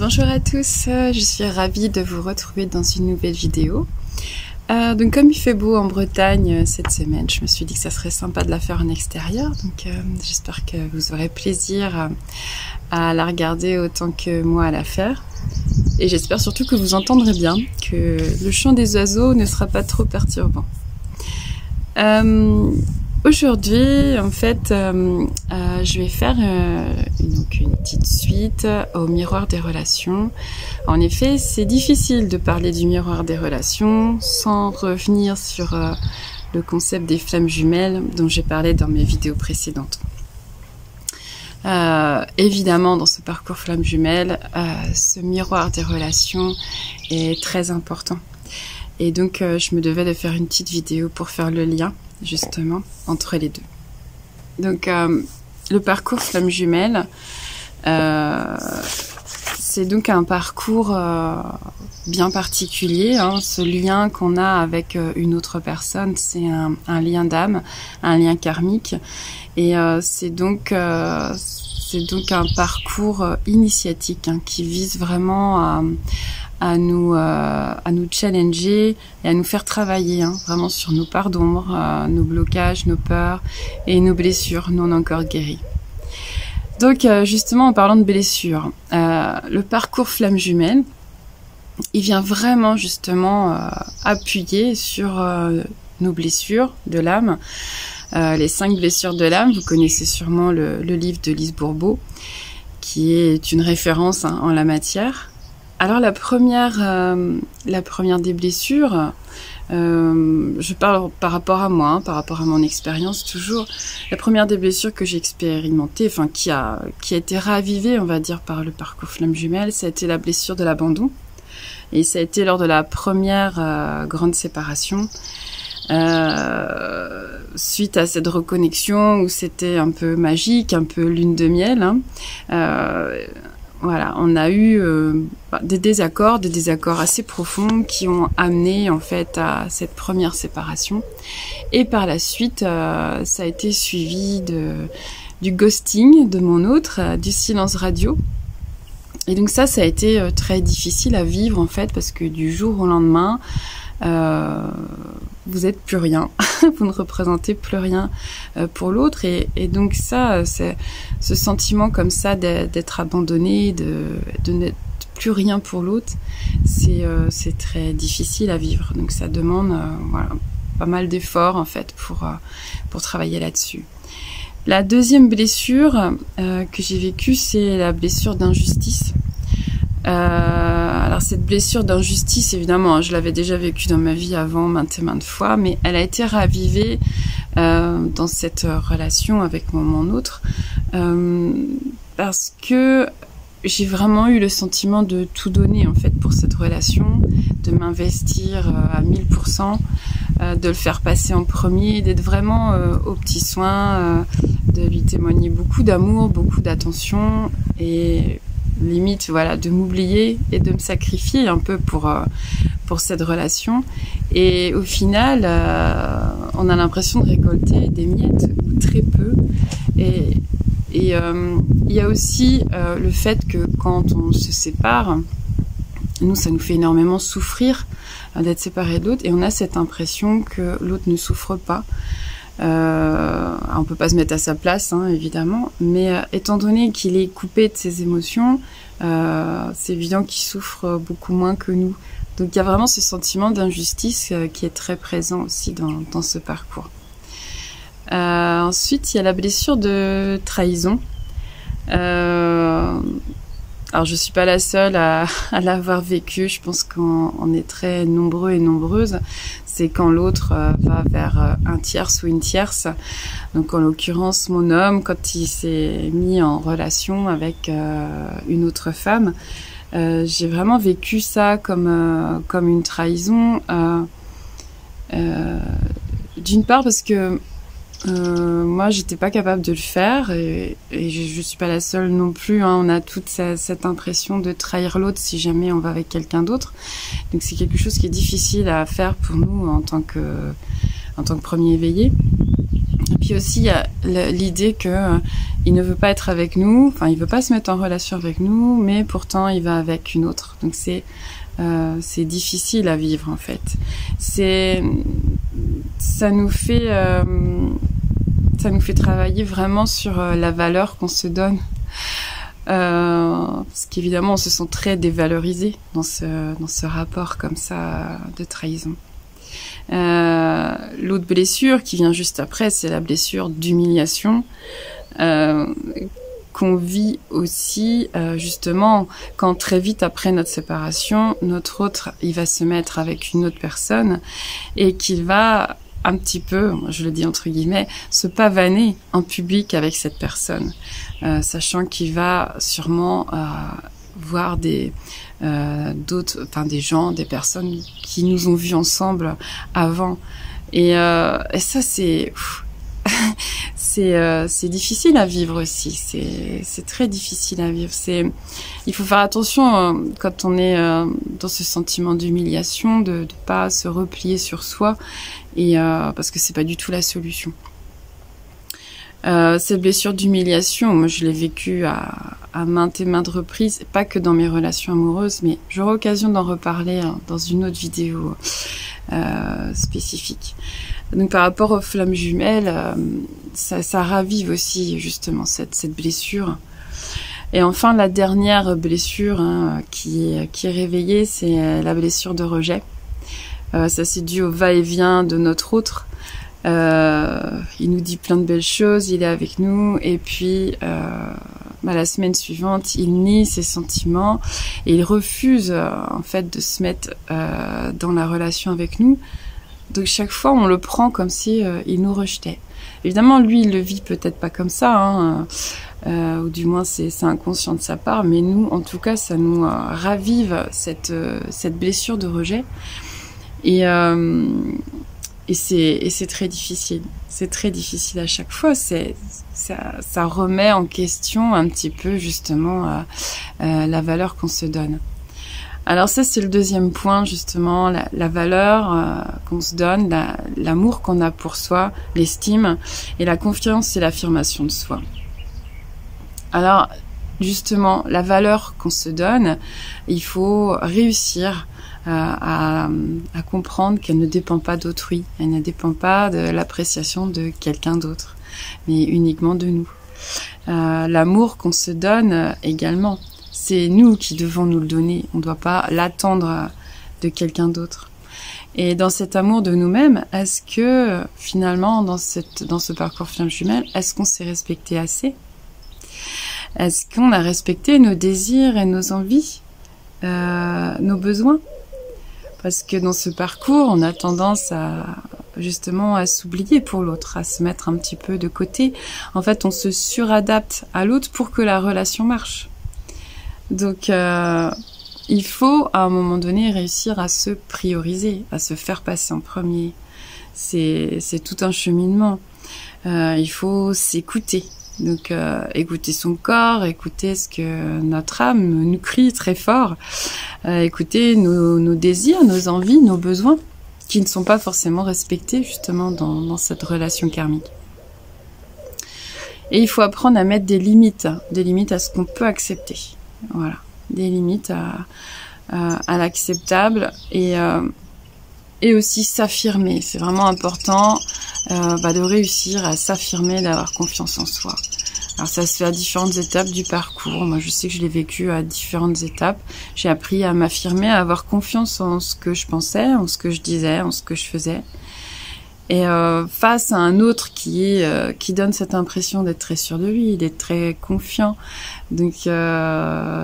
Bonjour à tous, je suis ravie de vous retrouver dans une nouvelle vidéo. Donc comme il fait beau en Bretagne cette semaine, je me suis dit que ça serait sympa de la faire en extérieur. Donc j'espère que vous aurez plaisir à la regarder autant que moi à la faire. Et j'espère surtout que vous entendrez bien, que le chant des oiseaux ne sera pas trop perturbant. Aujourd'hui, en fait, je vais faire une petite suite au miroir des relations. En effet, c'est difficile de parler du miroir des relations sans revenir sur le concept des flammes jumelles dont j'ai parlé dans mes vidéos précédentes. Évidemment, dans ce parcours flammes jumelles, ce miroir des relations est très important. Et donc, je me devais de faire une petite vidéo pour faire le lien, justement, entre les deux. Donc, le parcours flammes jumelles, c'est donc un parcours bien particulier. Ce lien qu'on a avec une autre personne, c'est un lien d'âme, un lien karmique. Et c'est donc un parcours initiatique qui vise vraiment à nous challenger et à nous faire travailler vraiment sur nos parts d'ombre, nos blocages, nos peurs et nos blessures non encore guéries. Donc justement, en parlant de blessures, le parcours flamme jumelle, il vient vraiment justement appuyer sur nos blessures de l'âme, les 5 blessures de l'âme. Vous connaissez sûrement le livre de Lise Bourbeau, qui est une référence en la matière. Alors la première des blessures, je parle par rapport à moi, par rapport à mon expérience toujours. La première des blessures que j'ai expérimentée, qui a été ravivée, on va dire, par le parcours flamme jumelle, ça a été la blessure de l'abandon. Et ça a été lors de la première grande séparation, suite à cette reconnexion où c'était un peu magique, un peu lune de miel. Voilà, on a eu des désaccords assez profonds qui ont amené en fait à cette première séparation. Et par la suite, ça a été suivi du ghosting de mon autre, du silence radio. Et donc ça a été très difficile à vivre en fait, parce que du jour au lendemain, vous êtes plus rien, vous ne représentez plus rien pour l'autre, et donc ça, c'est ce sentiment comme ça d'être abandonné, de n'être plus rien pour l'autre, c'est très difficile à vivre. Donc ça demande pas mal d'efforts en fait pour travailler là-dessus. La deuxième blessure que j'ai vécue, c'est la blessure d'injustice. Alors cette blessure d'injustice, évidemment, je l'avais déjà vécue dans ma vie avant maintes et maintes fois, mais elle a été ravivée dans cette relation avec mon autre, parce que j'ai vraiment eu le sentiment de tout donner en fait pour cette relation, de m'investir à 1000%, de le faire passer en premier, d'être vraiment aux petits soins, de lui témoigner beaucoup d'amour, beaucoup d'attention, et limite de m'oublier et de me sacrifier un peu pour cette relation. Et au final, on a l'impression de récolter des miettes ou très peu. Et il y a aussi le fait que quand on se sépare, nous, ça nous fait énormément souffrir d'être séparés de l'autre, et on a cette impression que l'autre ne souffre pas. On peut pas se mettre à sa place, évidemment, mais étant donné qu'il est coupé de ses émotions, c'est évident qu'il souffre beaucoup moins que nous. Donc il y a vraiment ce sentiment d'injustice qui est très présent aussi dans ce parcours. Ensuite, il y a la blessure de trahison. Alors je suis pas la seule à l'avoir vécu, je pense qu'on est très nombreux et nombreuses. C'est quand l'autre va vers un tierce ou une tierce. Donc en l'occurrence mon homme, quand il s'est mis en relation avec une autre femme, j'ai vraiment vécu ça comme une trahison. D'une part parce que moi j'étais pas capable de le faire, et je suis pas la seule non plus, on a toute cette impression de trahir l'autre si jamais on va avec quelqu'un d'autre, donc c'est quelque chose qui est difficile à faire pour nous en tant que premier éveillé. Et puis aussi il y a l'idée que il ne veut pas être avec nous, enfin il veut pas se mettre en relation avec nous, mais pourtant il va avec une autre. Donc c'est difficile à vivre en fait. Ça nous fait travailler vraiment sur la valeur qu'on se donne. Parce qu'évidemment on se sent très dévalorisé dans ce rapport comme ça de trahison. L'autre blessure qui vient juste après, c'est la blessure d'humiliation qu'on vit aussi justement quand très vite après notre séparation, notre autre il va se mettre avec une autre personne et qu'il va un petit peu, je le dis entre guillemets, se pavaner en public avec cette personne, sachant qu'il va sûrement voir des gens, des personnes qui nous ont vus ensemble avant. Et ça, c'est difficile à vivre aussi. C'est très difficile à vivre. Il faut faire attention quand on est dans ce sentiment d'humiliation, de pas se replier sur soi, et parce que c'est pas du tout la solution. Cette blessure d'humiliation, moi je l'ai vécue à maintes et maintes reprises, pas que dans mes relations amoureuses, mais j'aurai l'occasion d'en reparler dans une autre vidéo spécifique. Donc par rapport aux flammes jumelles, ça ravive aussi justement cette blessure. Et enfin la dernière blessure qui est réveillée, c'est la blessure de rejet. Ça c'est dû au va-et-vient de notre autre. Il nous dit plein de belles choses, il est avec nous, et puis la semaine suivante, il nie ses sentiments et il refuse en fait de se mettre dans la relation avec nous. Donc chaque fois, on le prend comme si il nous rejetait. Évidemment, lui, il le vit peut-être pas comme ça, ou du moins c'est inconscient de sa part, mais nous, en tout cas, ça nous ravive cette blessure de rejet. Et c'est très difficile. C'est très difficile à chaque fois. Ça remet en question un petit peu justement la valeur qu'on se donne. Alors ça, c'est le deuxième point justement, la valeur qu'on se donne, l'amour qu'on a pour soi, l'estime, et la confiance et l'affirmation de soi. Alors justement, la valeur qu'on se donne, il faut réussir à comprendre qu'elle ne dépend pas d'autrui, elle ne dépend pas de l'appréciation de quelqu'un d'autre, mais uniquement de nous. L'amour qu'on se donne également, c'est nous qui devons nous le donner, on ne doit pas l'attendre de quelqu'un d'autre. Et dans cet amour de nous-mêmes, est-ce que finalement dans ce parcours flamme jumelle, est-ce qu'on s'est respecté assez? Est-ce qu'on a respecté nos désirs et nos envies, nos besoins? Parce que dans ce parcours, on a tendance justement à s'oublier pour l'autre, à se mettre un petit peu de côté. En fait, on se suradapte à l'autre pour que la relation marche. Donc, il faut à un moment donné réussir à se prioriser, à se faire passer en premier. C'est tout un cheminement. Il faut s'écouter. Donc écouter son corps, écouter ce que notre âme nous crie très fort, écouter nos désirs, nos envies, nos besoins, qui ne sont pas forcément respectés justement dans cette relation karmique. Et il faut apprendre à mettre des limites à ce qu'on peut accepter. Voilà, des limites à l'acceptable et aussi s'affirmer. C'est vraiment important de réussir à s'affirmer, d'avoir confiance en soi. Alors ça se fait à différentes étapes du parcours. Moi, je sais que je l'ai vécu à différentes étapes. J'ai appris à m'affirmer, à avoir confiance en ce que je pensais, en ce que je disais, en ce que je faisais. Et face à un autre qui donne cette impression d'être très sûr de lui, d'être très confiant. Donc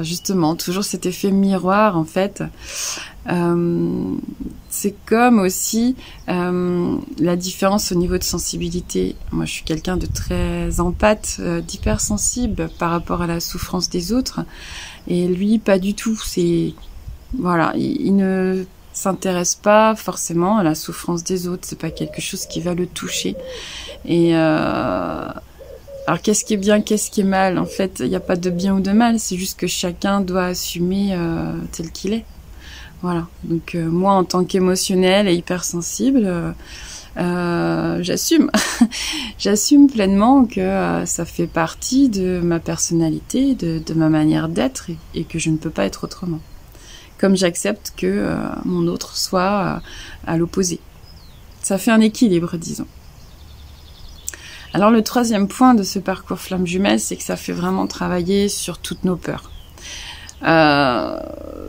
justement, toujours cet effet miroir en fait. C'est comme aussi la différence au niveau de sensibilité. Moi, je suis quelqu'un de très empathe, d'hypersensible par rapport à la souffrance des autres. Et lui, pas du tout. Voilà, il ne s'intéresse pas forcément à la souffrance des autres. C'est pas quelque chose qui va le toucher. Et alors, qu'est-ce qui est bien, qu'est-ce qui est mal? En fait, il n'y a pas de bien ou de mal. C'est juste que chacun doit assumer tel qu'il est. Voilà. Donc, moi, en tant qu'émotionnelle et hypersensible, j'assume. J'assume pleinement que ça fait partie de ma personnalité, de ma manière d'être et que je ne peux pas être autrement. Comme j'accepte que mon autre soit à l'opposé. Ça fait un équilibre, disons. Alors le troisième point de ce parcours flamme jumelle, c'est que ça fait vraiment travailler sur toutes nos peurs.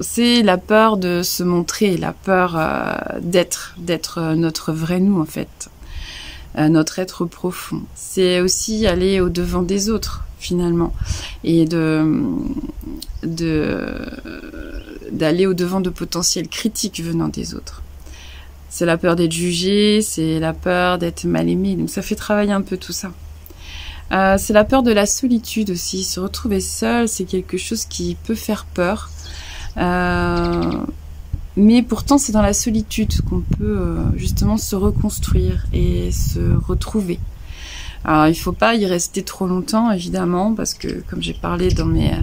C'est la peur de se montrer, la peur d'être notre vrai nous en fait, notre être profond. C'est aussi aller au-devant des autres finalement et d'aller au-devant de potentielles critiques venant des autres. C'est la peur d'être jugé, c'est la peur d'être mal aimé, donc ça fait travailler un peu tout ça. C'est la peur de la solitude aussi. Se retrouver seul, c'est quelque chose qui peut faire peur. Mais pourtant, c'est dans la solitude qu'on peut justement se reconstruire et se retrouver. Alors, il faut pas y rester trop longtemps, évidemment, parce que, comme j'ai parlé dans mes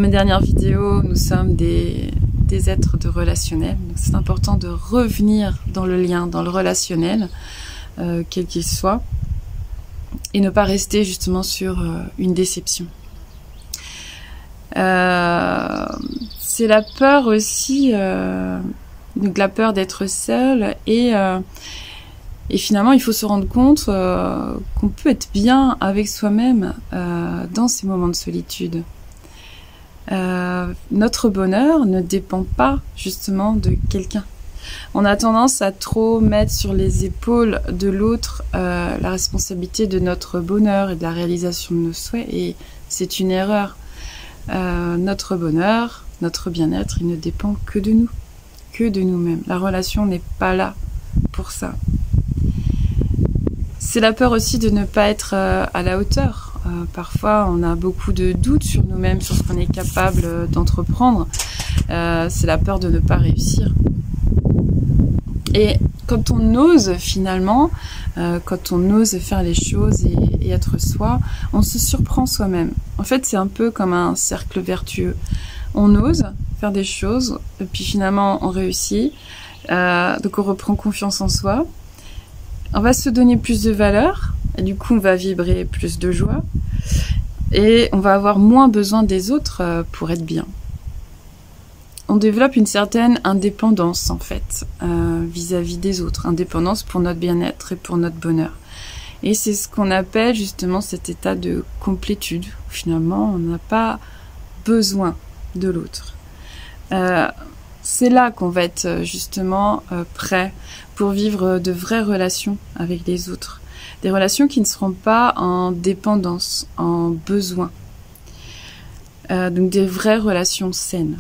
dernières vidéos, nous sommes des êtres de relationnel. Donc, c'est important de revenir dans le lien, dans le relationnel, quel qu'il soit. Et ne pas rester justement sur une déception. C'est la peur aussi, donc la peur d'être seul et finalement il faut se rendre compte qu'on peut être bien avec soi-même dans ces moments de solitude. Notre bonheur ne dépend pas justement de quelqu'un. On a tendance à trop mettre sur les épaules de l'autre la responsabilité de notre bonheur et de la réalisation de nos souhaits, et c'est une erreur. Notre bonheur, notre bien-être, il ne dépend que de nous, que de nous-mêmes. La relation n'est pas là pour ça. C'est la peur aussi de ne pas être à la hauteur. Parfois, on a beaucoup de doutes sur nous-mêmes, sur ce qu'on est capable d'entreprendre. C'est la peur de ne pas réussir. Et quand on ose finalement, quand on ose faire les choses et être soi, on se surprend soi-même. En fait, c'est un peu comme un cercle vertueux. On ose faire des choses, et puis finalement on réussit. Donc on reprend confiance en soi. On va se donner plus de valeur, et du coup on va vibrer plus de joie. Et on va avoir moins besoin des autres pour être bien. On développe une certaine indépendance en fait vis-à-vis des autres, indépendance pour notre bien-être et pour notre bonheur. Et c'est ce qu'on appelle justement cet état de complétude. Finalement, on n'a pas besoin de l'autre. C'est là qu'on va être justement prêt pour vivre de vraies relations avec les autres. Des relations qui ne seront pas en dépendance, en besoin. Donc des vraies relations saines.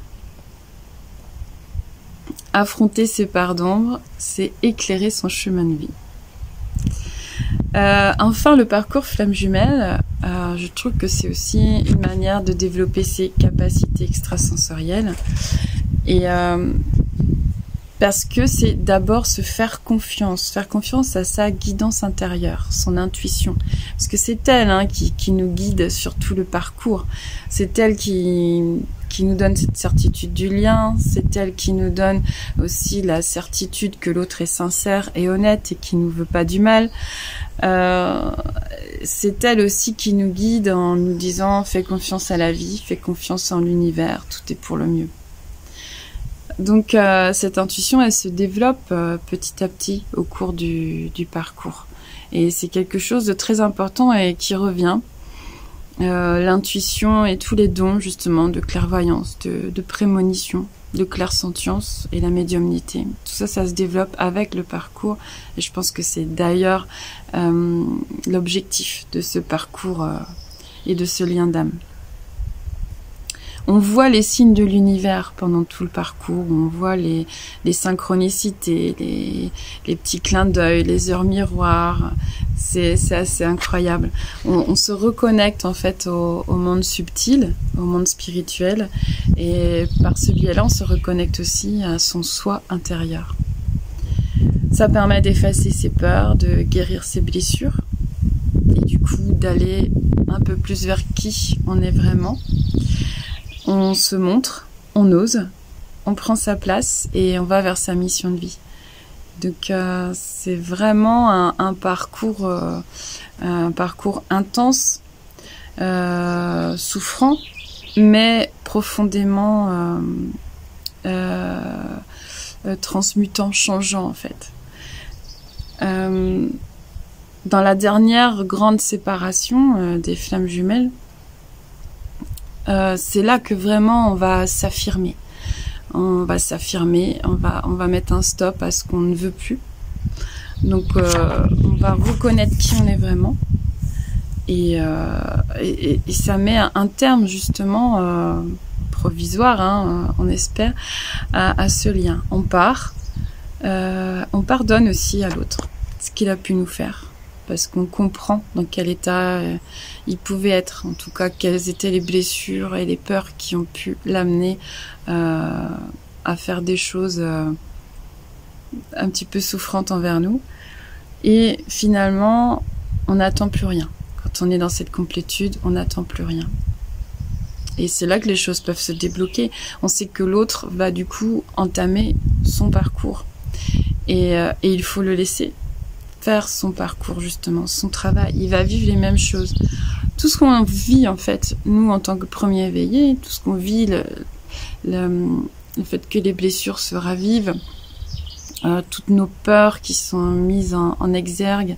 Affronter ses parts d'ombre, c'est éclairer son chemin de vie. Enfin, le parcours flamme jumelle, je trouve que c'est aussi une manière de développer ses capacités extrasensorielles. Et parce que c'est d'abord se faire confiance à sa guidance intérieure, son intuition. Parce que c'est elle qui nous guide sur tout le parcours. C'est elle qui nous donne cette certitude du lien, c'est elle qui nous donne aussi la certitude que l'autre est sincère et honnête et qui nous veut pas du mal. C'est elle aussi qui nous guide en nous disant fais confiance à la vie, fais confiance en l'univers, tout est pour le mieux. Donc cette intuition, elle se développe petit à petit au cours du parcours. Et c'est quelque chose de très important et qui revient. L'intuition et tous les dons justement de clairvoyance, de prémonition, de clairsentience et la médiumnité. Tout ça, ça se développe avec le parcours et je pense que c'est d'ailleurs l'objectif de ce parcours et de ce lien d'âme. On voit les signes de l'univers pendant tout le parcours, on voit les synchronicités, les petits clins d'œil, les heures miroirs, c'est assez incroyable. On se reconnecte en fait au monde subtil, au monde spirituel, et par ce biais-là, on se reconnecte aussi à son soi intérieur. Ça permet d'effacer ses peurs, de guérir ses blessures, et du coup d'aller un peu plus vers qui on est vraiment. On se montre, on ose, on prend sa place et on va vers sa mission de vie. Donc c'est vraiment un parcours intense, souffrant, mais profondément transmutant, changeant en fait. Dans la dernière grande séparation des flammes jumelles, c'est là que vraiment on va s'affirmer. On va s'affirmer, on va mettre un stop à ce qu'on ne veut plus. Donc on va reconnaître qui on est vraiment. Et ça met un terme justement provisoire, hein, on espère, à ce lien. On pardonne aussi à l'autre ce qu'il a pu nous faire, parce qu'on comprend dans quel état il pouvait être, en tout cas quelles étaient les blessures et les peurs qui ont pu l'amener à faire des choses un petit peu souffrantes envers nous. Et finalement, on n'attend plus rien. Quand on est dans cette complétude, on n'attend plus rien. Et c'est là que les choses peuvent se débloquer. On sait que l'autre va du coup entamer son parcours. Et il faut le laisser faire son parcours, justement, son travail. Il va vivre les mêmes choses. Tout ce qu'on vit, en fait, nous, en tant que premiers éveillés, tout ce qu'on vit, le fait que les blessures se ravivent, toutes nos peurs qui sont mises en exergue,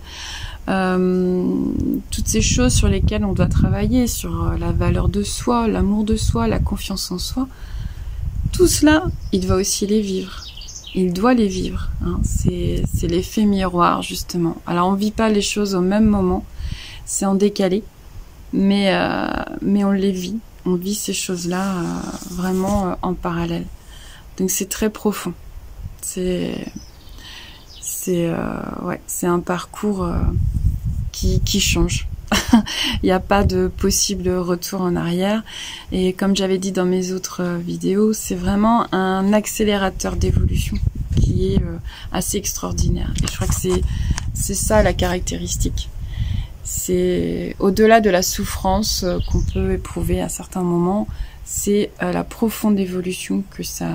toutes ces choses sur lesquelles on doit travailler, sur la valeur de soi, l'amour de soi, la confiance en soi, tout cela, il va aussi les vivre. Il doit les vivre. Hein. C'est l'effet miroir, justement. Alors, on ne vit pas les choses au même moment. C'est en décalé. Mais on les vit. On vit ces choses-là vraiment en parallèle. Donc, c'est très profond. C'est un parcours qui change. Il n'y a pas de possible retour en arrière. Et comme j'avais dit dans mes autres vidéos, c'est vraiment un accélérateur d'évolution qui est assez extraordinaire. Et je crois que c'est ça la caractéristique. C'est au-delà de la souffrance qu'on peut éprouver à certains moments, c'est la profonde évolution que ça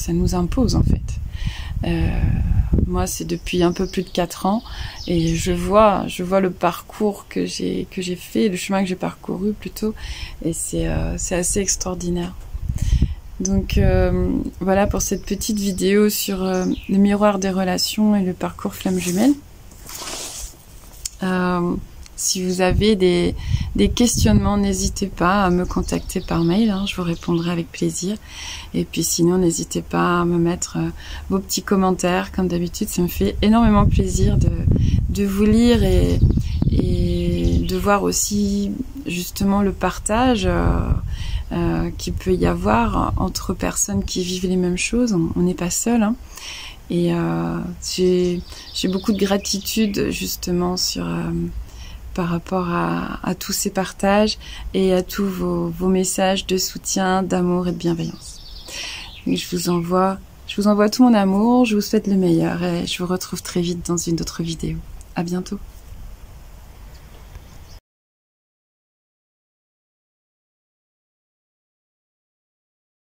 nous impose en fait. Moi, c'est depuis un peu plus de 4 ans et je vois le parcours que j'ai fait, le chemin que j'ai parcouru plutôt, et c'est assez extraordinaire. Donc voilà pour cette petite vidéo sur le miroir des relations et le parcours flamme jumelle. Si vous avez des questionnements, n'hésitez pas à me contacter par mail, hein, je vous répondrai avec plaisir. Et puis sinon, n'hésitez pas à me mettre vos petits commentaires, comme d'habitude, ça me fait énormément plaisir de vous lire et de voir aussi justement le partage qu'il peut y avoir entre personnes qui vivent les mêmes choses. On n'est pas seul, hein. Et j'ai beaucoup de gratitude justement par rapport à tous ces partages et à tous vos messages de soutien, d'amour et de bienveillance. Et je vous envoie tout mon amour, je vous souhaite le meilleur et je vous retrouve très vite dans une autre vidéo. À bientôt.